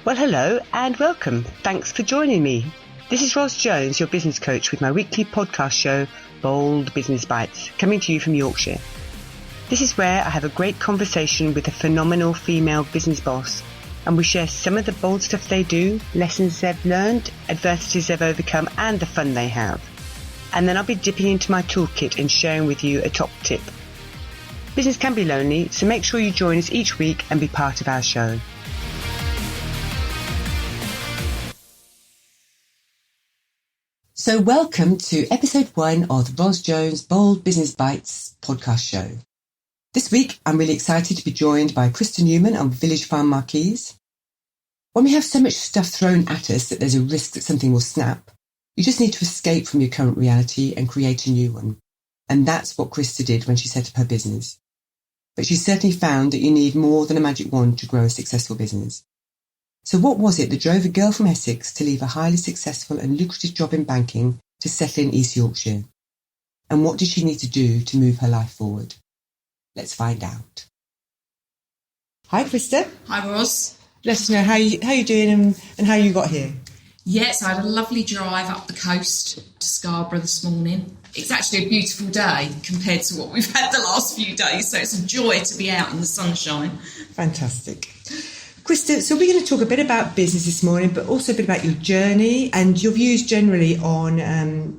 Well, hello and welcome. Thanks for joining me. This is Ros Jones, your business coach, with my weekly podcast show, Bold Business Bites, coming to you from Yorkshire. This is where I have a great conversation with a phenomenal female business boss, and we share some of the bold stuff they do, lessons they've learned, adversities they've overcome, and the fun they have. And then I'll be dipping into my toolkit and sharing with you a top tip. Business can be lonely, so make sure you join us each week and be part of our show. So welcome to episode 1 of the Ros Jones Bold Business Bites podcast show. This week, I'm really excited to be joined by Chrysta Newman on Village Farm Marquise. When we have so much stuff thrown at us that there's a risk that something will snap, you just need to escape from your current reality and create a new one. And that's what Chrysta did when she set up her business. But she certainly found that you need more than a magic wand to grow a successful business. So what was it that drove a girl from Essex to leave a highly successful and lucrative job in banking to settle in East Yorkshire? And what did she need to do to move her life forward? Let's find out. Hi, Chrysta. Hi, Ros. Let us know how you're doing and how you got here. Yes, I had a lovely drive up the coast to Scarborough this morning. It's actually a beautiful day compared to what we've had the last few days, so it's a joy to be out in the sunshine. Fantastic. Chrysta, so we're going to talk a bit about business this morning, but also a bit about your journey and your views generally on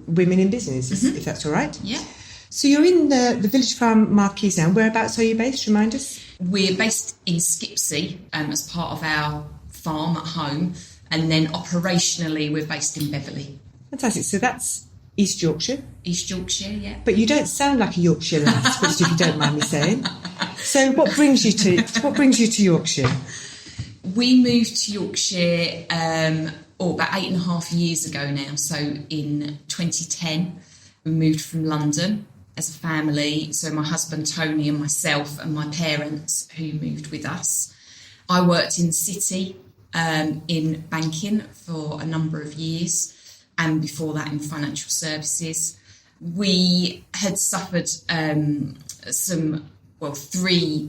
women in business, if that's all right. Yeah. So you're in the Village Farm Marquise now. Whereabouts are you based? Remind us. We're based in Skipsea as part of our farm at home, and then operationally we're based in Beverley. Fantastic. So that's East Yorkshire. East Yorkshire, yeah. But you don't sound like a Yorkshire lass, Chrysta, if you don't mind me saying. So what brings you to Yorkshire? We moved to Yorkshire about 8.5 years ago now. So in 2010, we moved from London as a family. So my husband Tony and myself and my parents who moved with us. I worked in the city in banking for a number of years, and before that in financial services. We had suffered 3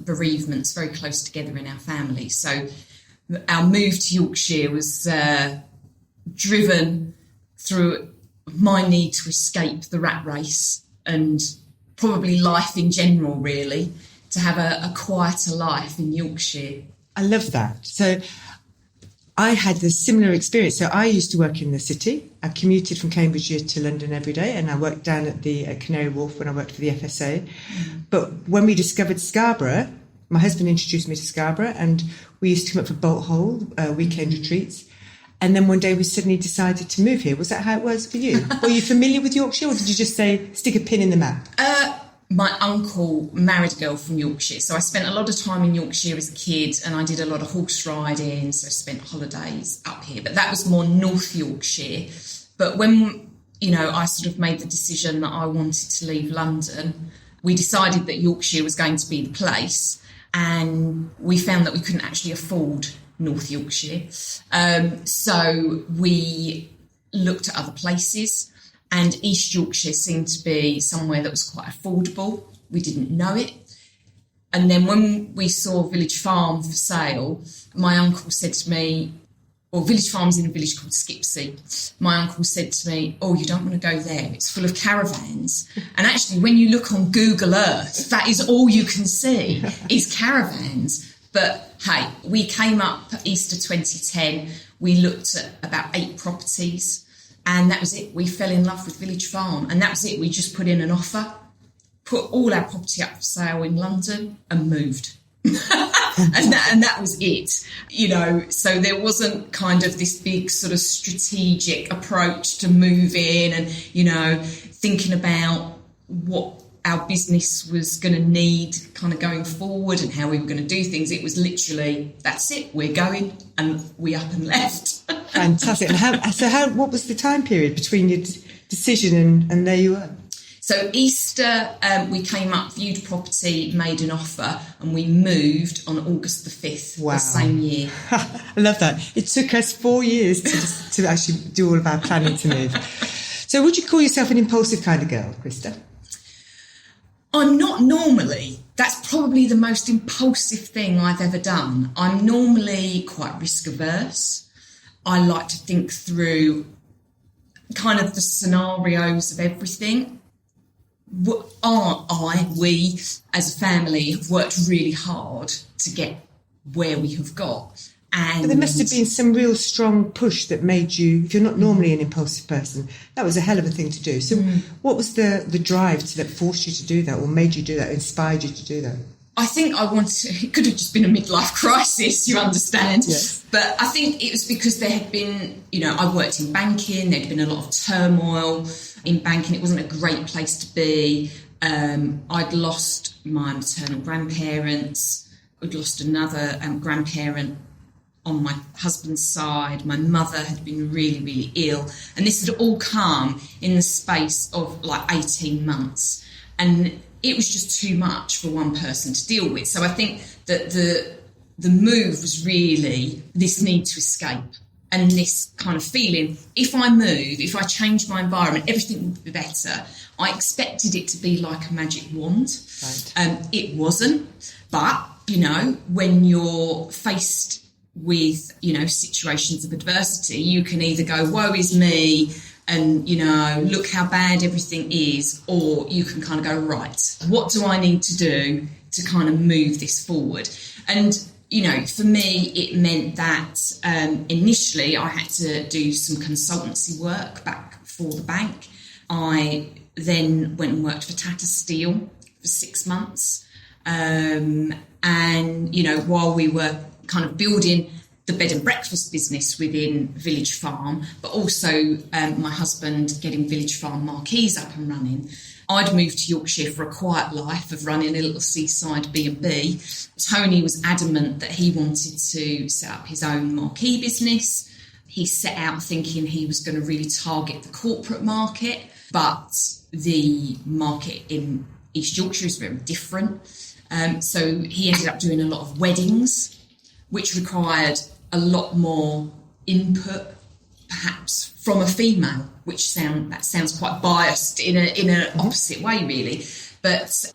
bereavements very close together in our family. So our move to Yorkshire was driven through my need to escape the rat race and probably life in general, really, to have a quieter life in Yorkshire. I love that. So I had a similar experience. So I used to work in the city. I commuted from Cambridgeshire to London every day, and I worked down at the Canary Wharf when I worked for the FSA. But when we discovered Scarborough, my husband introduced me to Scarborough, and we used to come up for Bolt Hole weekend retreats. And then one day we suddenly decided to move here. Was that how it was for you? Were you familiar with Yorkshire, or did you just say, stick a pin in the map? My uncle married a girl from Yorkshire, so I spent a lot of time in Yorkshire as a kid, and I did a lot of horse riding, so I spent holidays up here. But that was more North Yorkshire. But when, I sort of made the decision that I wanted to leave London, we decided that Yorkshire was going to be the place, and we found that we couldn't actually afford North Yorkshire. So we looked at other places, and East Yorkshire seemed to be somewhere that was quite affordable. We didn't know it. And then when we saw Village Farm for sale, my uncle said to me, Village Farm's in a village called Skipsea. My uncle said to me, you don't want to go there. It's full of caravans. And actually, when you look on Google Earth, that is all you can see is caravans. But hey, we came up Easter 2010. We looked at about 8 properties. And that was it. We fell in love with Village Farm. And that was it. We just put in an offer, put all our property up for sale in London and moved. and that was it. So there wasn't kind of this big sort of strategic approach to moving and, thinking about what our business was going to need kind of going forward and how we were going to do things. It was literally, that's it, we're going, and we up and left. Fantastic. And what was the time period between your decision and there you were? So Easter, we came up, viewed property, made an offer, and we moved on August the 5th, the same year. I love that. It took us 4 years to actually do all of our planning to move. So would you call yourself an impulsive kind of girl, Chrysta? I'm not normally, That's probably the most impulsive thing I've ever done. I'm normally quite risk averse. I like to think through kind of the scenarios of everything. We as a family have worked really hard to get where we have got. And but there must have been some real strong push that made you, if you're not normally an impulsive person, that was a hell of a thing to do. So what was the drive that forced you to do that, or made you do that, inspired you to do that? I think it could have just been a midlife crisis, you understand. Yes. But I think it was because there had been, I worked in banking, there'd been a lot of turmoil in banking. It wasn't a great place to be. I'd lost my maternal grandparents. I'd lost another grandparent on my husband's side. My mother had been really, really ill. And this had all come in the space of like 18 months. And it was just too much for one person to deal with. So I think that the move was really this need to escape and this kind of feeling, if I move, if I change my environment, everything will be better. I expected it to be like a magic wand. Right. It wasn't. But, when you're faced with, situations of adversity, you can either go, woe is me, and, look how bad everything is, or you can kind of go, right, what do I need to do to kind of move this forward? And, for me, it meant that initially I had to do some consultancy work back for the bank. I then went and worked for Tata Steel for 6 months. And, while we were kind of building the bed and breakfast business within Village Farm, but also my husband getting Village Farm marquees up and running, I'd moved to Yorkshire for a quiet life of running a little seaside B&B. Tony was adamant that he wanted to set up his own marquee business. He set out thinking he was going to really target the corporate market, but the market in East Yorkshire is very different. So he ended up doing a lot of weddings, which required a lot more input, perhaps from a female, which sounds quite biased in an opposite way, really. But,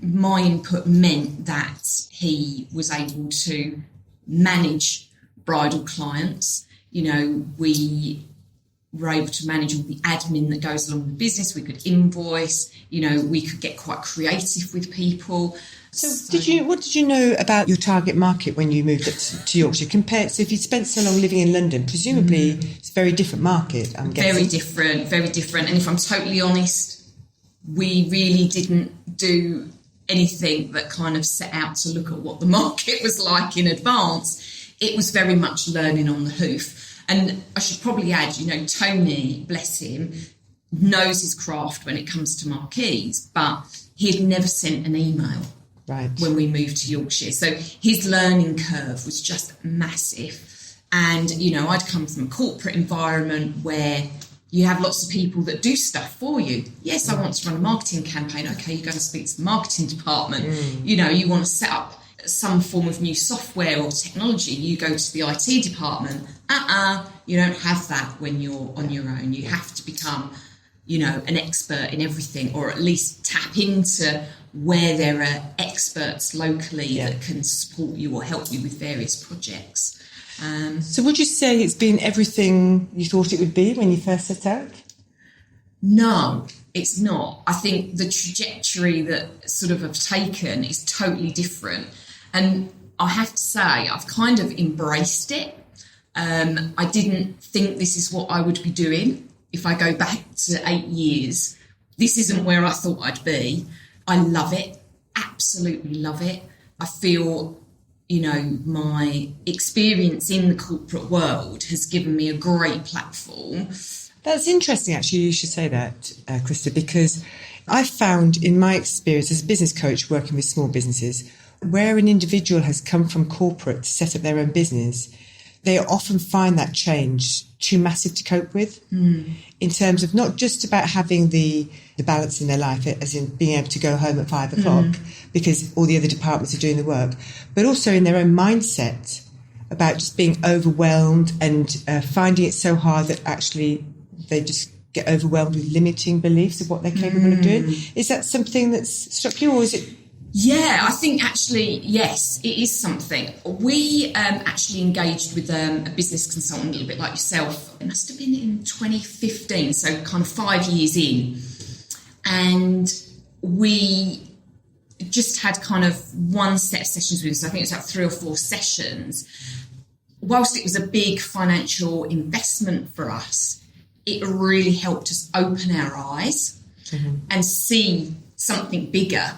my input meant that he was able to manage bridal clients. We were able to manage all the admin that goes along with business. We could invoice, we could get quite creative with people. So what did you know about your target market when you moved to Yorkshire? So if you spent so long living in London, presumably it's a very different market, I'm guessing. Very different. And if I'm totally honest, we really didn't do anything that kind of set out to look at what the market was like in advance. It was very much learning on the hoof. And I should probably add, Tony, bless him, knows his craft when it comes to marquees, but he had never sent an email. Right. When we moved to Yorkshire. So his learning curve was just massive. And, I'd come from a corporate environment where you have lots of people that do stuff for you. Yes, I want to run a marketing campaign. Okay, you go and speak to the marketing department. You want to set up some form of new software or technology. You go to the IT department. You don't have that when you're on your own. You have to become, an expert in everything, or at least tap into where there are experts locally that can support you or help you with various projects. So would you say it's been everything you thought it would be when you first set out? No, it's not. I think the trajectory that sort of I've taken is totally different. And I have to say, I've kind of embraced it. I didn't think this is what I would be doing. If I go back to 8 years, this isn't where I thought I'd be. I love it, absolutely love it. I feel, my experience in the corporate world has given me a great platform. That's interesting, actually, you should say that, Chrysta, because I found in my experience as a business coach working with small businesses, where an individual has come from corporate to set up their own business, they often find that change too massive to cope with in terms of not just about having the balance in their life, as in being able to go home at 5 o'clock because all the other departments are doing the work, but also in their own mindset about just being overwhelmed and finding it so hard that actually they just get overwhelmed with limiting beliefs of what they're capable of doing. Is that something that's struck you, or is it Yeah, I think actually, yes, it is something. We actually engaged with a business consultant, a little bit like yourself. It must have been in 2015, so kind of 5 years in. And we just had kind of one set of sessions with us. I think it was like 3 or 4 sessions. Whilst it was a big financial investment for us, it really helped us open our eyes and see something bigger,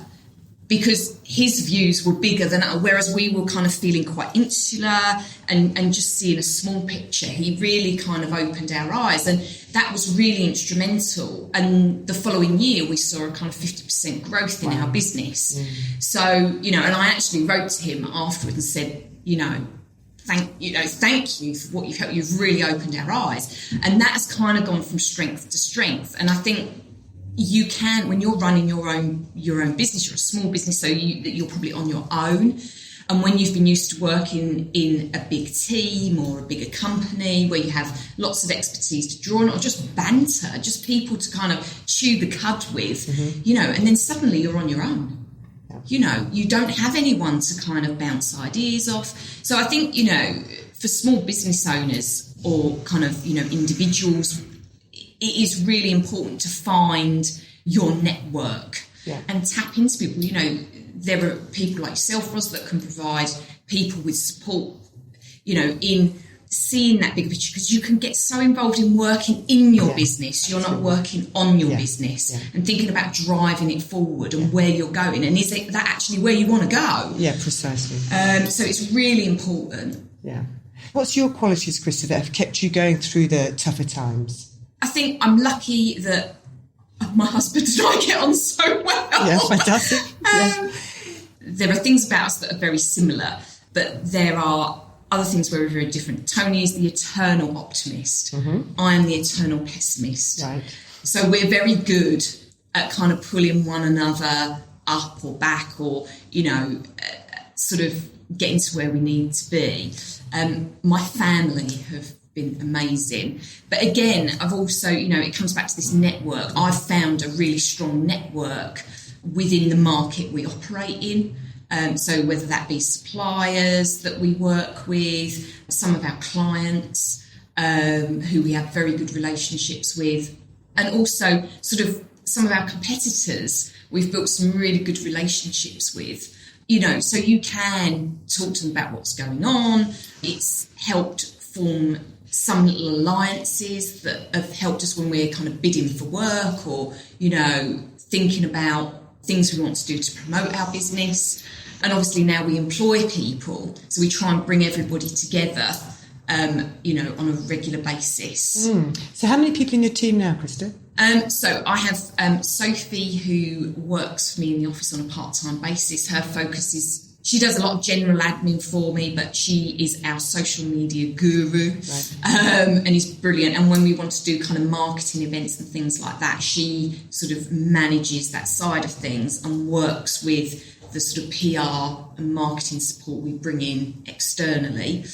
because his views were bigger than ours, whereas we were kind of feeling quite insular and just seeing a small picture. He really kind of opened our eyes, and that was really instrumental. And the following year, we saw a kind of 50% growth in our business. So, and I actually wrote to him afterwards and said, thank you for what you've helped. You've really opened our eyes. And that's kind of gone from strength to strength. And I think you can, when you're running your own business, you're a small business, so you're probably on your own. And when you've been used to working in a big team or a bigger company where you have lots of expertise to draw on, or just banter, just people to kind of chew the cud with, and then suddenly you're on your own. You don't have anyone to kind of bounce ideas off. So I think, for small business owners or kind of, individuals, it is really important to find your network and tap into people. There are people like yourself, Ros, that can provide people with support, in seeing that big picture, because you can get so involved in working in your business. You're not working on your business and thinking about driving it forward and where you're going. And is it that actually where you want to go? Yeah, precisely. So it's really important. Yeah. What's your qualities, Chrysta, that have kept you going through the tougher times? I think I'm lucky that my husband and I get on so well. Yeah, fantastic. There are things about us that are very similar, but there are other things where we're very different. Tony is the eternal optimist. I am the eternal pessimist. Right. So we're very good at kind of pulling one another up or back, or, sort of getting to where we need to be. My family have been amazing. But again, I've also, it comes back to this network. I've found a really strong network within the market we operate in. So whether that be suppliers that we work with, some of our clients who we have very good relationships with, and also sort of some of our competitors we've built some really good relationships with. So you can talk to them about what's going on. It's helped form some little alliances that have helped us when we're kind of bidding for work, or, thinking about things we want to do to promote our business. And obviously now we employ people, so we try and bring everybody together, on a regular basis. So how many people in your team now, Chrysta? So I have Sophie, who works for me in the office on a part-time basis. Her focus is, she does a lot of general admin for me, but she is our social media guru, and is brilliant. And when we want to do kind of marketing events and things like that, she sort of manages that side of things and works with the sort of PR and marketing support we bring in externally.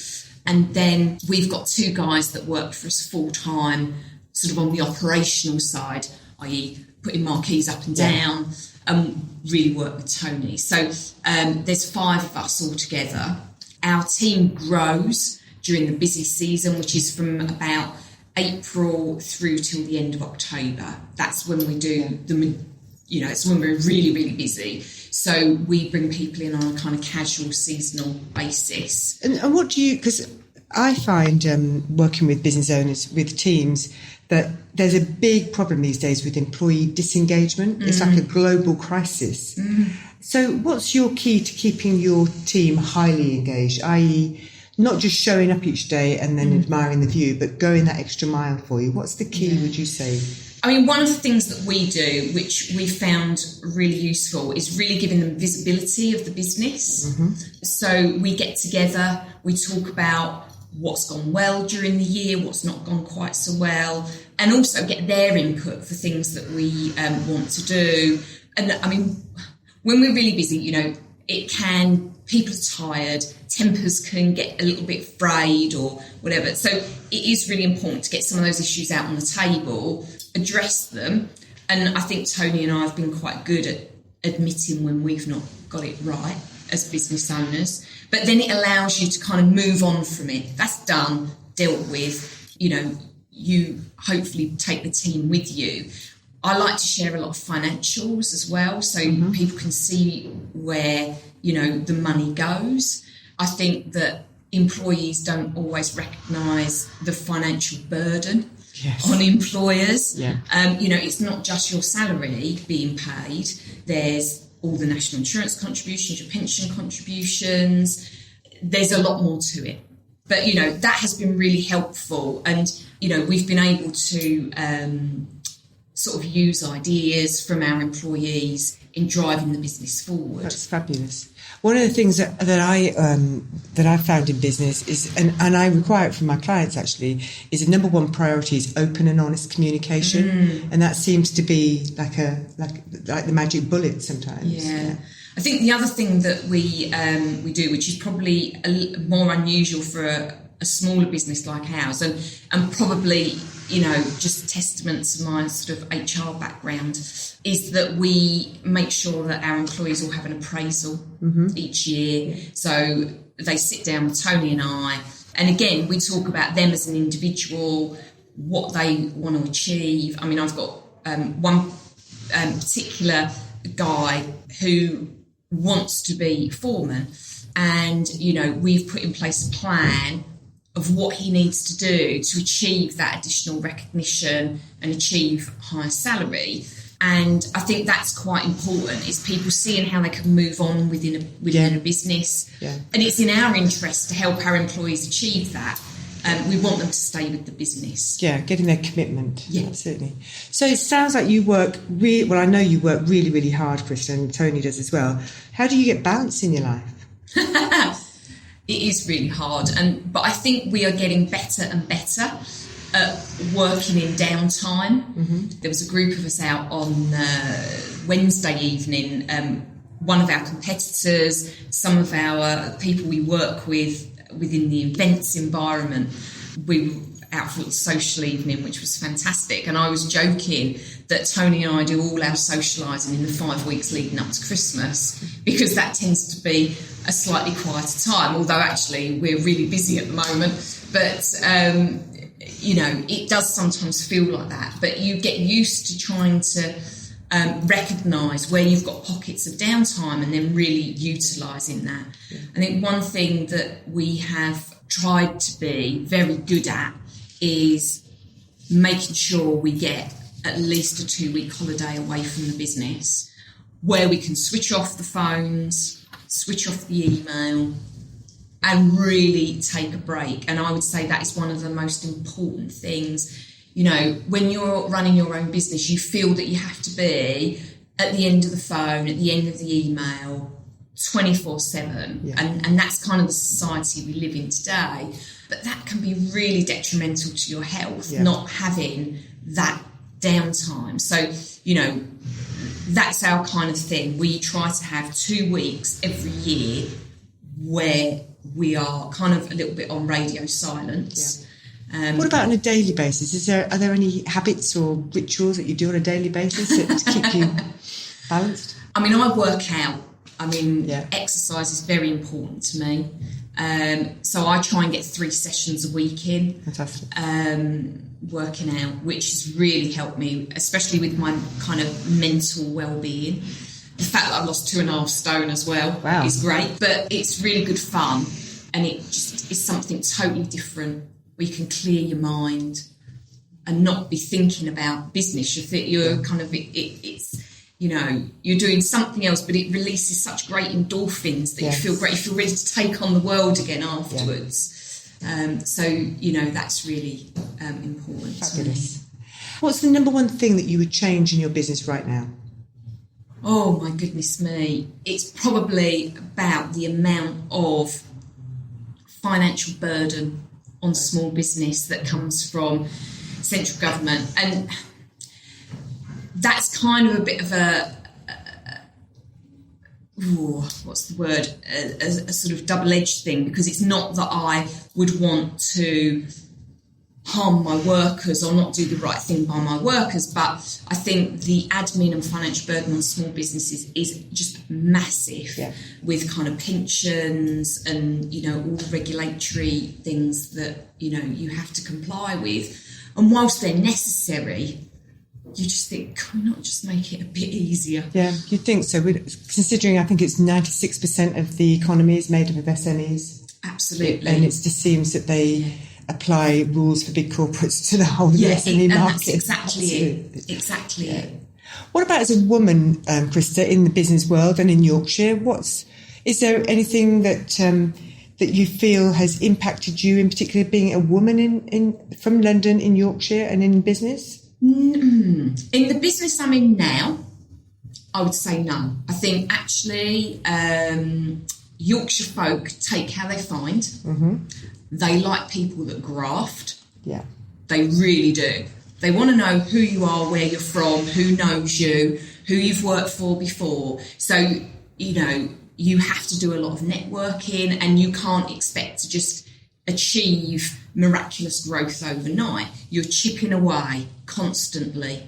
And then we've got 2 guys that work for us full-time, sort of on the operational side, i.e. putting marquees up and down, and really work with Tony. So there's 5 of us all together. Our team grows during the busy season, which is from about April through till the end of October. That's when we do it's when we're really, really busy. So we bring people in on a kind of casual, seasonal basis. And what do you, because I find working with business owners, with teams, that there's a big problem these days with employee disengagement. It's like a global crisis. So what's your key to keeping your team highly engaged, i.e. not just showing up each day and then admiring the view, but going that extra mile for you? What's the key, would you say? I mean, one of the things that we do, which we found really useful, is really giving them visibility of the business. So we get together, we talk about what's gone well during the year, what's not gone quite so well, and also get their input for things that we want to do. And I mean, when we're really busy, people are tired, tempers can get a little bit frayed or whatever. So it is really important to get some of those issues out on the table, address them. And I think Tony and I have been quite good at admitting when we've not got it right as business owners, but then it allows you to kind of move on from it. That's done, dealt with, you hopefully take the team with you. I like to share a lot of financials as well, so people can see where, the money goes. I think that employees don't always recognise the financial burden on employers. Yeah. It's not just your salary being paid. There's all the national insurance contributions, your pension contributions. There's a lot more to it. But, that has been really helpful. And, we've been able to sort of use ideas from our employees in driving the business forward. That's fabulous. One of the things that I found in business is, and I require it from my clients actually, is the number one priority is open and honest communication, and that seems to be like the magic bullet sometimes. Yeah. I think the other thing that we do, which is probably more unusual for a smaller business like ours, and probably just testament to my sort of HR background, is that we make sure that our employees all have an appraisal each year. So they sit down with Tony and I, and again, we talk about them as an individual, what they want to achieve. I mean, I've got one particular guy who wants to be foreman, and, we've put in place a plan of what he needs to do to achieve that additional recognition and achieve higher salary. And I think that's quite important, is people seeing how they can move on within a business. Yeah. And it's in our interest to help our employees achieve that. We want them to stay with the business. Yeah, getting their commitment. Yeah, absolutely. So it sounds like you work I know you work really, really hard, Chrysta, and Tony does as well. How do you get balance in your life? It is really hard, but I think we are getting better and better at working in downtime. There was a group of us out on Wednesday evening. One of our competitors, some of our people we work with within the events environment, we were out for a social evening, which was fantastic. And I was joking that Tony and I do all our socialising in the 5 weeks leading up to Christmas, because that tends to be a slightly quieter time, although actually we're really busy at the moment. But, it does sometimes feel like that. But you get used to trying to recognise where you've got pockets of downtime and then really utilising that. Yeah. I think one thing that we have tried to be very good at is making sure we get at least a 2-week holiday away from the business, where we can switch off the phones, switch off the email, and really take a break. And I would say that is one of the most important things. When you're running your own business, you feel that you have to be at the end of the phone, at the end of the email, 24/7. Yeah. And that's kind of the society we live in today. But that can be really detrimental to your health, not having that downtime. So, that's our kind of thing. We try to have 2 weeks every year where we are kind of a little bit on radio silence. Yeah. What about on a daily basis? Are there any habits or rituals that you do on a daily basis to keep you balanced? I mean, I work out. Exercise is very important to me. So I try and get 3 sessions a week in. Fantastic. Working out, which has really helped me, especially with my kind of mental well-being. The fact that I've lost 2.5 stone as well is great, but it's really good fun, and it just is something totally different. We can clear your mind and not be thinking about business. You're kind of it's you're doing something else, but it releases such great endorphins that you feel great. You feel ready to take on the world again afterwards. That's really important. Fabulous. What's the number one thing that you would change in your business right now? Oh my goodness me. It's probably about the amount of financial burden on small business that comes from central government. And that's kind of a bit of a sort of double-edged thing, because it's not that I would want to harm my workers or not do the right thing by my workers, but I think the admin and financial burden on small businesses is just massive, with kind of pensions and, you know, all the regulatory things that, you know, you have to comply with. And whilst they're necessary, you just think, can we not just make it a bit easier? Yeah, you'd think so. Considering I think it's 96% of the economy is made up of SMEs. Absolutely. And it just seems that they apply rules for big corporates to the whole SME market. That's exactly it. Exactly it. What about as a woman, Chrysta, in the business world and in Yorkshire? Is there anything that that you feel has impacted you, in particular, being a woman from London in Yorkshire and in business? In the business I'm in now, I would say no. I think actually Yorkshire folk take how they find. Mm-hmm. They like people that graft. Yeah. They really do. They want to know who you are, where you're from, who knows you, who you've worked for before. So, you know, you have to do a lot of networking, and you can't expect to just achieve miraculous growth overnight. You're chipping away constantly.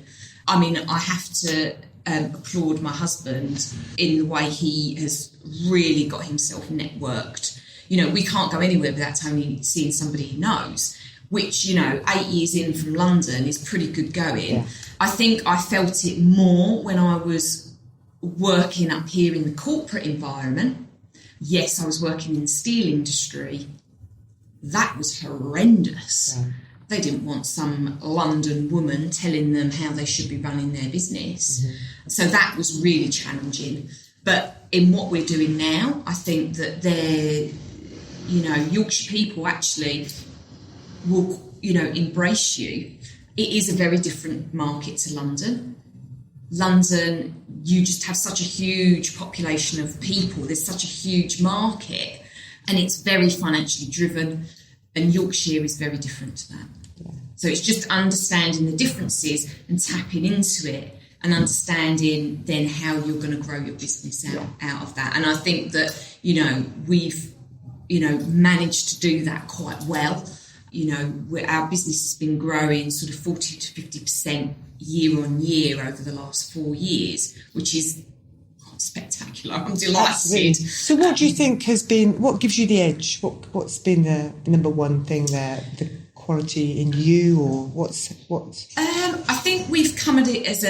I mean, I have to applaud my husband in the way he has really got himself networked. You know, we can't go anywhere without seeing somebody he knows, which, you know, 8 years in from London is pretty good going. Yeah. I think I felt it more when I was working up here in the corporate environment. Yes, I was working in the steel industry. That was horrendous. Yeah. They didn't want some London woman telling them how they should be running their business. Mm-hmm. So that was really challenging. But in what we're doing now, I think that Yorkshire people actually will, you know, embrace you. It is a very different market to London. London, you just have such a huge population of people. There's such a huge market, and it's very financially driven. And Yorkshire is very different to that. Yeah. So it's just understanding the differences and tapping into it, and understanding then how you're going to grow your business out of that. And I think that, you know, we've, you know, managed to do that quite well. You know, our business has been growing sort of 40 to 50% year on year over the last 4 years, which is spectacular. I'm delighted. Absolutely. So what do you think what gives you the edge? What's been the number one thing there, the quality in you, or what's? I think we've come at it as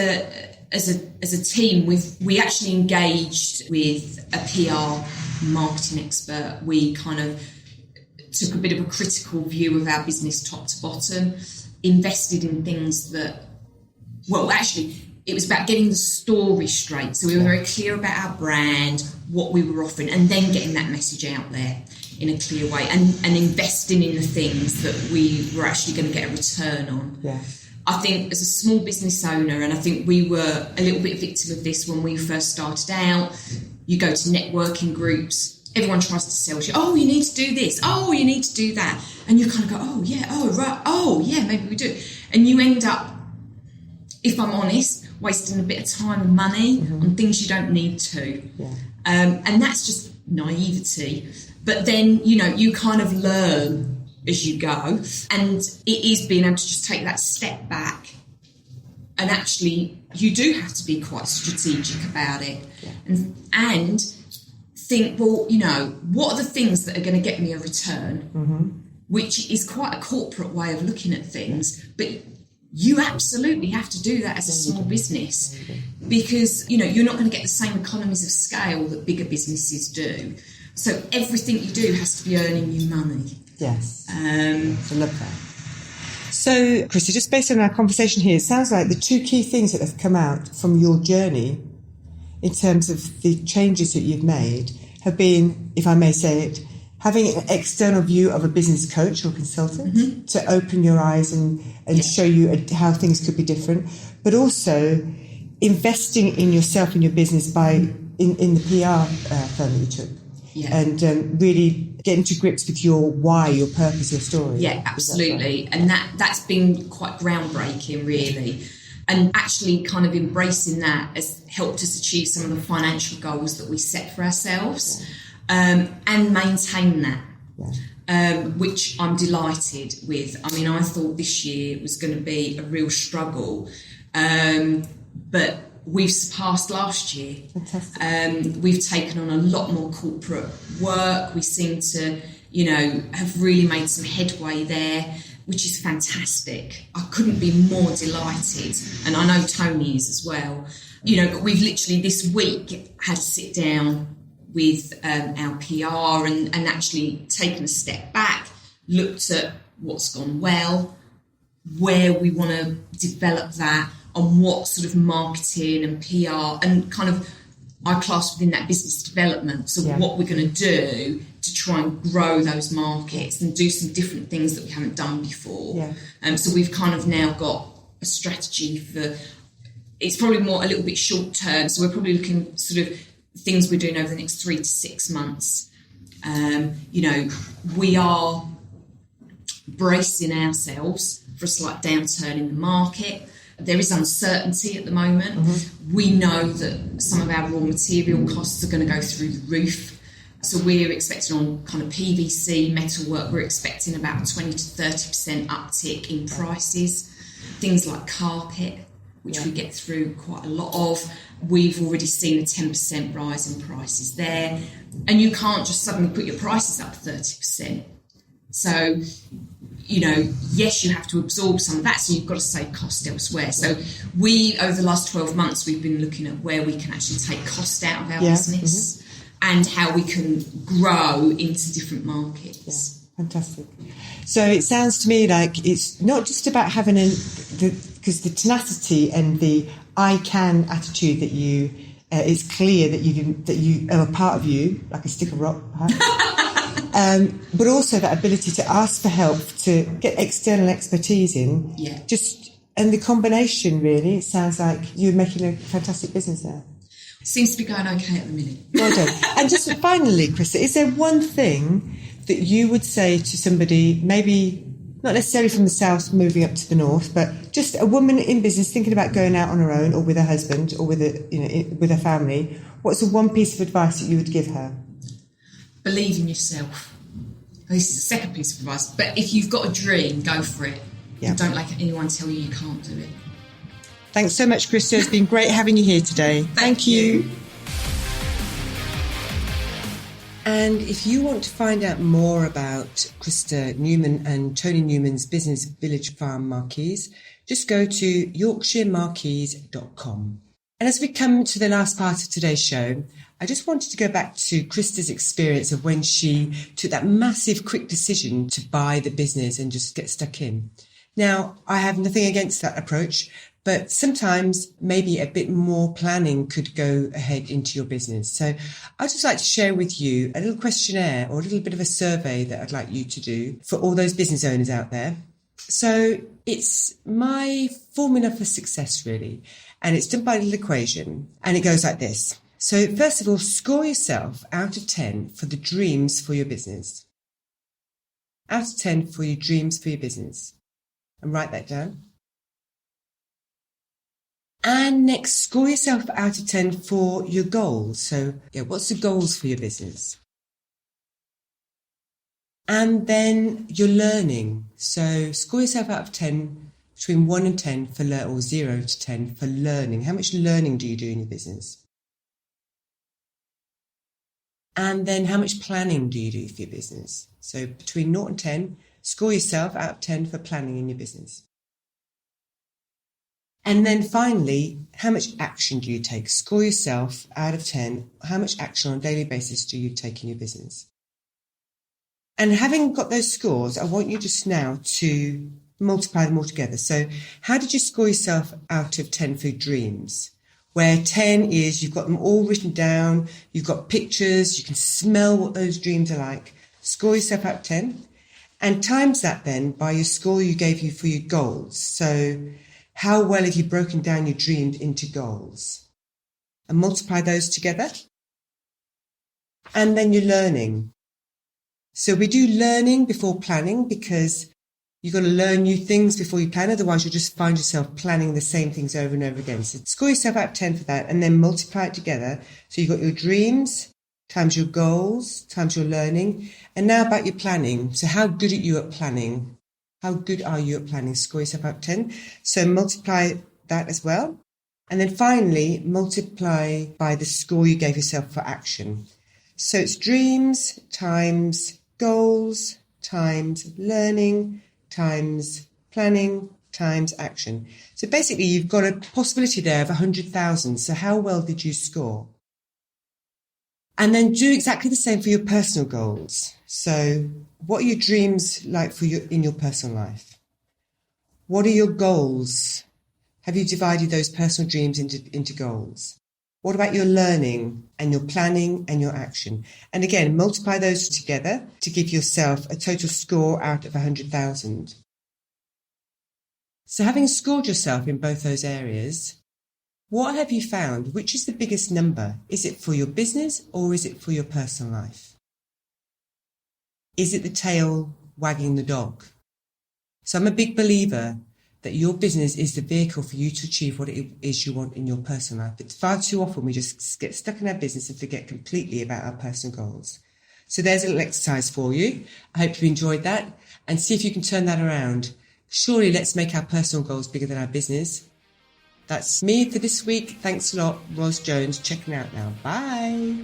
a team. We actually engaged with a PR marketing expert. We kind of took a bit of a critical view of our business top to bottom, invested in things that, well, actually, it was about getting the story straight. So we were very clear about our brand, what we were offering, and then getting that message out there in a clear way, and investing in the things that we were actually going to get a return on. Yeah. I think as a small business owner, and I think we were a little bit victim of this when we first started out, you go to networking groups, everyone tries to sell you, oh, you need to do this, oh, you need to do that. And you kind of go, oh, yeah, oh, right, oh, yeah, maybe we do. And you end up, if I'm honest, wasting a bit of time and money on things you don't need to. Yeah. And that's just naivety. But then, you know, you kind of learn as you go. And it is being able to just take that step back. And actually, you do have to be quite strategic about it. Yeah. And think, well, you know, what are the things that are going to get me a return? Which is quite a corporate way of looking at things. But you absolutely have to do that as a small business, because, you know, you're not going to get the same economies of scale that bigger businesses do. So everything you do has to be earning you money. Yes. I love that. So, Chrysta, just based on our conversation here, it sounds like the two key things that have come out from your journey in terms of the changes that you've made have been, if I may say it, having an external view of a business coach or consultant to open your eyes and show you how things could be different, but also investing in yourself and your business in the PR firm that you took. Yeah. And really getting to grips with your why, your purpose, your story. Yeah, absolutely. Right? And that's been quite groundbreaking, really. And actually kind of embracing that has helped us achieve some of the financial goals that we set for ourselves, and maintain that. which I'm delighted with. I mean, I thought this year was going to be a real struggle, but we've surpassed last year. Fantastic. We've taken on a lot more corporate work. We seem to, have really made some headway there, which is fantastic. I couldn't be more delighted, and I know Tony is as well. But we've literally this week had to sit down with our PR and actually taken a step back, looked at what's gone well, where we want to develop that, on what sort of marketing and PR and kind of I class within that business development. So what we're going to do to try and grow those markets and do some different things that we haven't done before. So we've kind of now got a strategy for, it's probably more a little bit short term. So we're probably looking sort of things we're doing over the next 3 to 6 months. We are bracing ourselves for a slight downturn in the market. There is uncertainty at the moment. We know that some of our raw material costs are going to go through the roof. So we're expecting on kind of PVC, metalwork, we're expecting about 20 to 30% uptick in prices. Things like carpet, which we get through quite a lot of. We've already seen a 10% rise in prices there. And you can't just suddenly put your prices up 30%. So, yes, you have to absorb some of that, so you've got to save cost elsewhere. So we, over the last 12 months, we've been looking at where we can actually take cost out of our business and how we can grow into different markets. Fantastic. So it sounds to me like it's not just about having because the tenacity and the I can attitude that you, it's clear that you are a part of you, like a stick of rock, but also that ability to ask for help, to get external expertise in. And the combination, really, it sounds like you're making a fantastic business there. Seems to be going okay at the minute. Well done. And just finally, Chrysta, is there one thing that you would say to somebody, maybe not necessarily from the south moving up to the north, but just a woman in business thinking about going out on her own or with her husband or with with her family? What's the one piece of advice that you would give her? Believe in yourself. This is the second piece of advice. But if you've got a dream, go for it. And don't let anyone tell you can't do it. Thanks so much, Chrysta. It's been great having you here today. Thank you. And if you want to find out more about Chrysta Newman and Tony Newman's business Village Farm Marquees, just go to yorkshiremarquees.com. And as we come to the last part of today's show, I just wanted to go back to Chrysta's experience of when she took that massive quick decision to buy the business and just get stuck in. Now, I have nothing against that approach, but sometimes maybe a bit more planning could go ahead into your business. So I'd just like to share with you a little questionnaire or a little bit of a survey that I'd like you to do for all those business owners out there. So it's my formula for success, really. And it's done by a little equation. And it goes like this. So first of all, score yourself out of 10 for the dreams for your business. Out of 10 for your dreams for your business. And write that down. And next, score yourself out of 10 for your goals. So, what's the goals for your business? And then your learning. So, score yourself out of 10, between 1 and 10 for or 0 to 10 for learning. How much learning do you do in your business? And then how much planning do you do for your business? So, between 0 and 10, score yourself out of 10 for planning in your business. And then finally, how much action do you take? Score yourself out of 10. How much action on a daily basis do you take in your business? And having got those scores, I want you just now to multiply them all together. So how did you score yourself out of 10 for dreams? Where 10 is you've got them all written down, you've got pictures, you can smell what those dreams are like. Score yourself out of 10. And times that then by your score you gave you for your goals. So how well have you broken down your dreams into goals? And multiply those together. And then you're learning. So we do learning before planning because you've got to learn new things before you plan. Otherwise, you'll just find yourself planning the same things over and over again. So score yourself out of 10 for that and then multiply it together. So you've got your dreams times your goals, times your learning, and now about your planning. So how good are you at planning? How good are you at planning? Score yourself out of 10. So multiply that as well. And then finally, multiply by the score you gave yourself for action. So it's dreams times goals times learning times planning times action. So basically you've got a possibility there of 100,000. So how well did you score? And then do exactly the same for your personal goals. So what are your dreams like in your personal life? What are your goals? Have you divided those personal dreams into goals? What about your learning and your planning and your action? And again, multiply those together to give yourself a total score out of 100,000. So having scored yourself in both those areas, what have you found? Which is the biggest number? Is it for your business or is it for your personal life? Is it the tail wagging the dog? So I'm a big believer that your business is the vehicle for you to achieve what it is you want in your personal life. But far too often we just get stuck in our business and forget completely about our personal goals. So there's a little exercise for you. I hope you enjoyed that and see if you can turn that around. Surely let's make our personal goals bigger than our business. That's me for this week. Thanks a lot. Ros Jones checking out now. Bye.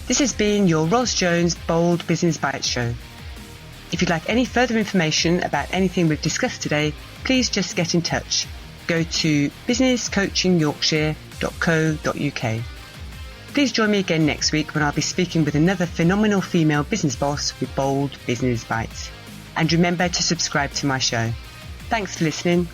This has been your Ros Jones Bold Business Bites show. If you'd like any further information about anything we've discussed today, please just get in touch. Go to businesscoachingyorkshire.co.uk. Please join me again next week when I'll be speaking with another phenomenal female business boss with bold business bites. And remember to subscribe to my show. Thanks for listening.